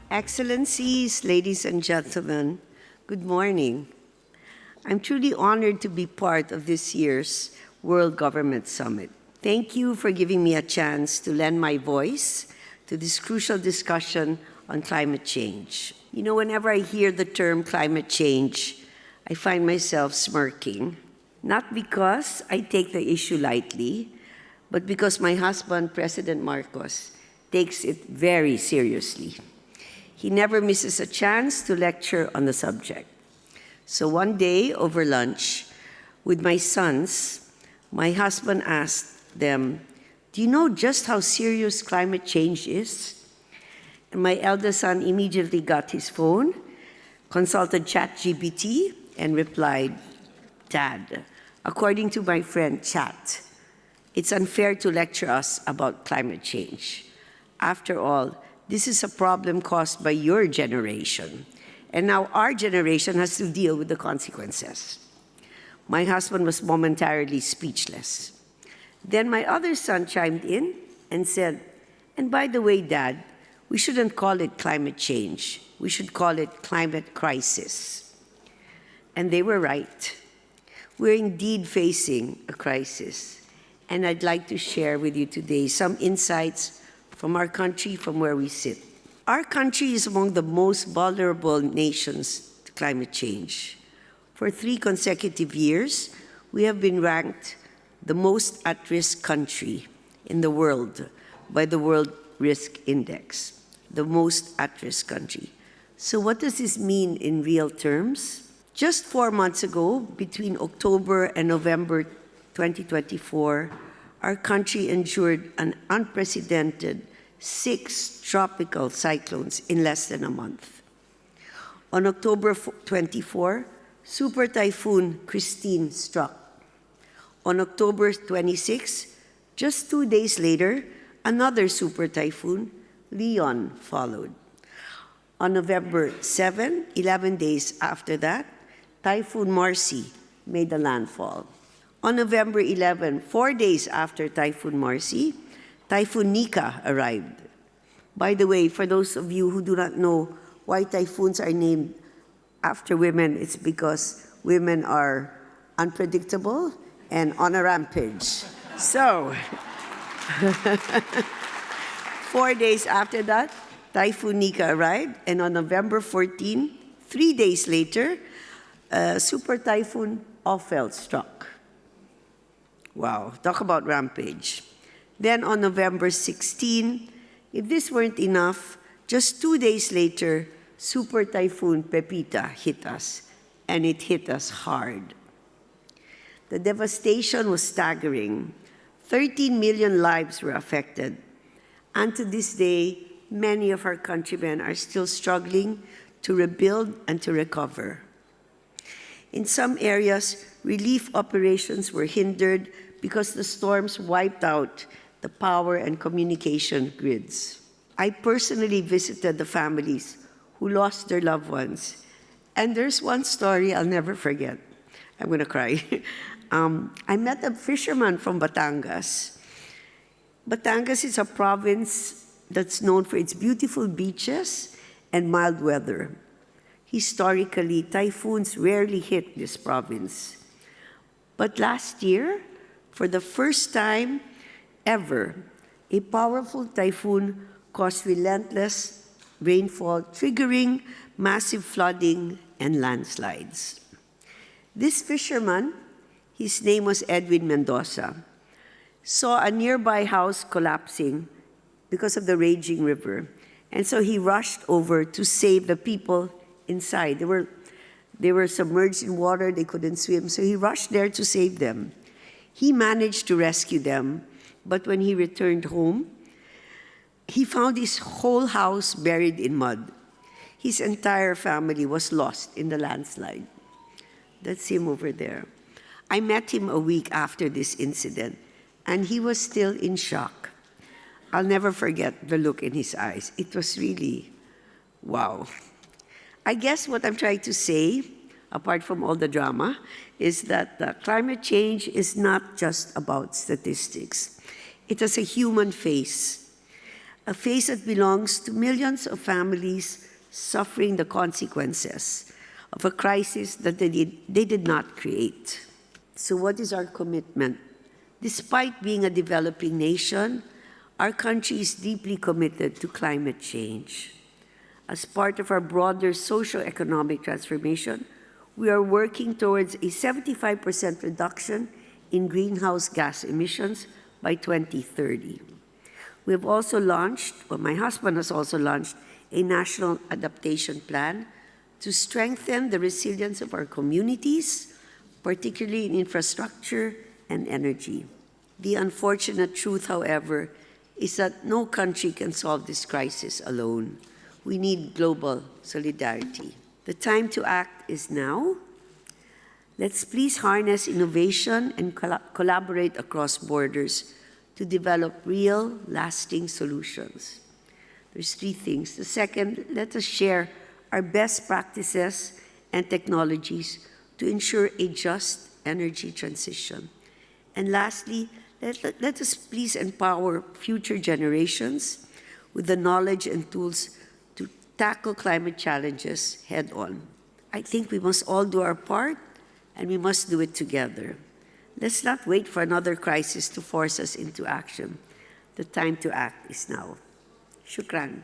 Excellencies, ladies and gentlemen, good morning. I'm truly honored to be part of this year's World Government Summit. Thank you for giving me a chance to lend my voice to this crucial discussion on climate change. You know, whenever I hear the term climate change, I find myself smirking, not because I take the issue lightly, but because my husband, President Marcos, takes it very seriously. He never misses a chance to lecture on the subject. So one day over lunch with my sons, my husband asked them, "Do you know just how serious climate change is?" And my eldest son immediately got his phone, consulted ChatGPT, and replied, "Dad, according to my friend Chat, it's unfair to lecture us about climate change. After all, this is a problem caused by your generation, and now our generation has to deal with the consequences." My husband was momentarily speechless. Then my other son chimed in and said, "And by the way, Dad, we shouldn't call it climate change. We should call it climate crisis." And they were right. We're indeed facing a crisis, and I'd like to share with you today some insights from our country, from where we sit. Our country is among the most vulnerable nations to climate change. For 3 consecutive years, we have been ranked the most at-risk country in the world by the World Risk Index, the most at-risk country. So what does this mean in real terms? Just 4 months ago, between October and November 2024, our country endured an unprecedented 6 tropical cyclones in less than a month. On October 24, Super Typhoon Christine struck. On October 26, just 2 days later, another super typhoon, Leon, followed. On November 7, 11 days after that, Typhoon Marcy made a landfall. On November 11, 4 days after Typhoon Marcy, Typhoon Nika arrived. By the way, for those of you who do not know why typhoons are named after women, it's because women are unpredictable and on a rampage. So, 4 days after that, Typhoon Nika arrived, and on November 14, 3 days later, Super Typhoon Ophel struck. Wow, talk about rampage. Then on November 16, if this weren't enough, just 2 days later, Super Typhoon Pepita hit us, and it hit us hard. The devastation was staggering. 13 million lives were affected. And to this day, many of our countrymen are still struggling to rebuild and to recover. In some areas, relief operations were hindered because the storms wiped out the power and communication grids. I personally visited the families who lost their loved ones. And there's one story I'll never forget. I'm going to cry. I met a fisherman from Batangas. Batangas is a province that's known for its beautiful beaches and mild weather. Historically, typhoons rarely hit this province. But last year, for the first time ever, a powerful typhoon caused relentless rainfall, triggering massive flooding and landslides. This fisherman, his name was Edwin Mendoza, saw a nearby house collapsing because of the raging river. And so he rushed over to save the people inside. They were submerged in water, they couldn't swim, so he rushed there to save them. He managed to rescue them, but when he returned home, he found his whole house buried in mud. His entire family was lost in the landslide. That's him over there. I met him a week after this incident, and he was still in shock. I'll never forget the look in his eyes. It was really, wow. I guess what I'm trying to say, apart from all the drama, is that climate change is not just about statistics. It has a human face. a face that belongs to millions of families suffering the consequences of a crisis that they did not create. So what is our commitment? Despite being a developing nation, our country is deeply committed to climate change. As part of our broader socio-economic transformation, we are working towards a 75% reduction in greenhouse gas emissions by 2030. We have also launched, or my husband has also launched, a national adaptation plan to strengthen the resilience of our communities, particularly in infrastructure and energy. The unfortunate truth, however, is that no country can solve this crisis alone. We need global solidarity. The time to act is now. Let's please harness innovation and collaborate across borders to develop real, lasting solutions. There's three things. The second, let us share our best practices and technologies to ensure a just energy transition. And lastly, let us please empower future generations with the knowledge and tools to tackle climate challenges head on. I think we must all do our part, and we must do it together. Let's not wait for another crisis to force us into action. The time to act is now. Shukran.